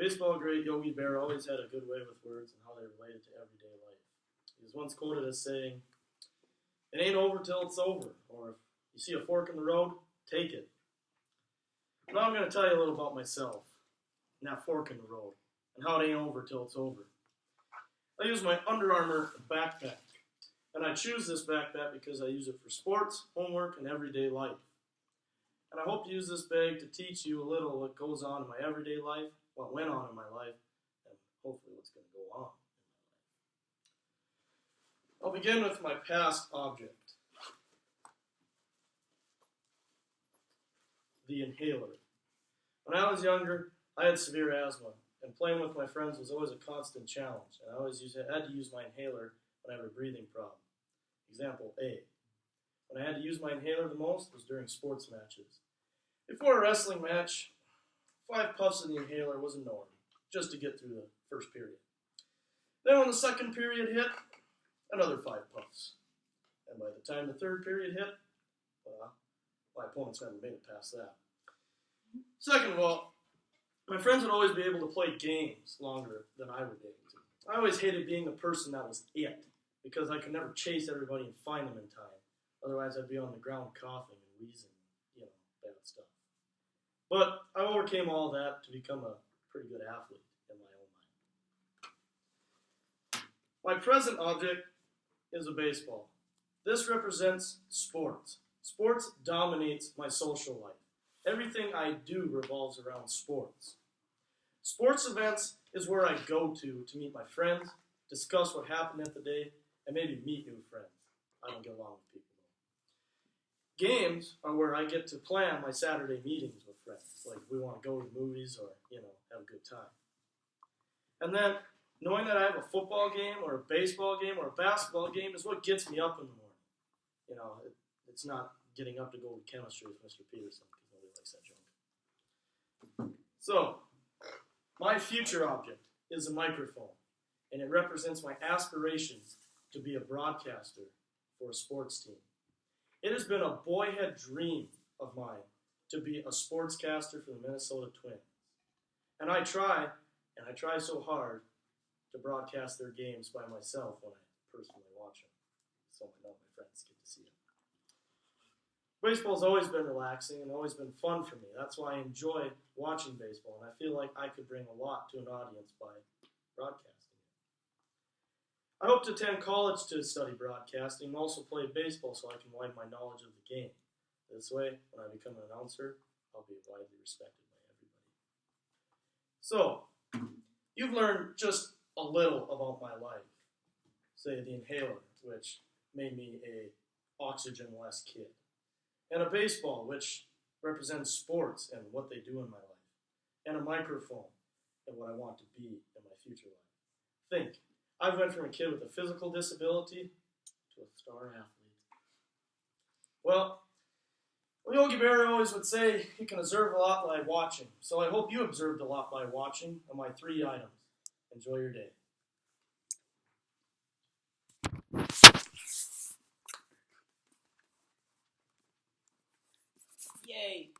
Baseball great Yogi Berra always had a good way with words and how they related to everyday life. He was once quoted as saying, "It ain't over till it's over," or if you see a fork in the road, take it. Now I'm going to tell you a little about myself and that fork in the road and how it ain't over till it's over. I use my Under Armour backpack, and I choose this backpack because I use it for sports, homework, and everyday life. And I hope to use this bag to teach you a little what goes on in my everyday life, what went on in my life, and hopefully what's going to go on in my life. I'll begin with my past object, the inhaler. When I was younger, I had severe asthma, and playing with my friends was always a constant challenge, and I always had to use my inhaler when I had a breathing problem. Example A. When I had to use my inhaler the most was during sports matches. Before a wrestling match, 5 puffs of the inhaler was a norm, just to get through the first period. Then when the second period hit, another 5 puffs. And by the time the third period hit, well, my opponents never made it past that. Second of all, my friends would always be able to play games longer than I would be able to. I always hated being the person that was it, because I could never chase everybody and find them in time. Otherwise, I'd be on the ground coughing and wheezing, bad stuff. But I overcame all that to become a pretty good athlete in my own mind. My present object is a baseball. This represents sports. Sports dominates my social life. Everything I do revolves around sports. Sports events is where I go to meet my friends, discuss what happened at the day, and maybe meet new friends. I don't get along with people. Games are where I get to plan my Saturday meetings with friends. Like if we want to go to the movies or, have a good time. And then knowing that I have a football game or a baseball game or a basketball game is what gets me up in the morning. It's not getting up to go to chemistry with Mr. Peterson because nobody likes that junk. So, my future object is a microphone, and it represents my aspiration to be a broadcaster for a sports team. It has been a boyhood dream of mine to be a sportscaster for the Minnesota Twins. And I try so hard to broadcast their games by myself when I personally watch them. So I know my friends get to see it. Baseball's always been relaxing and always been fun for me. That's why I enjoy watching baseball, and I feel like I could bring a lot to an audience by broadcasting it. I hope to attend college to study broadcasting and also play baseball so I can widen my knowledge of the game. This way, when I become an announcer, I'll be widely respected by everybody. So, you've learned just a little about my life. Say the inhaler, which made me a oxygen-less kid. And a baseball, which represents sports and what they do in my life. And a microphone and what I want to be in my future life. Think, I went from a kid with a physical disability to a star athlete. Well, Yogi Berra always would say you can observe a lot by watching. So I hope you observed a lot by watching on my 3 items. Enjoy your day. Yay!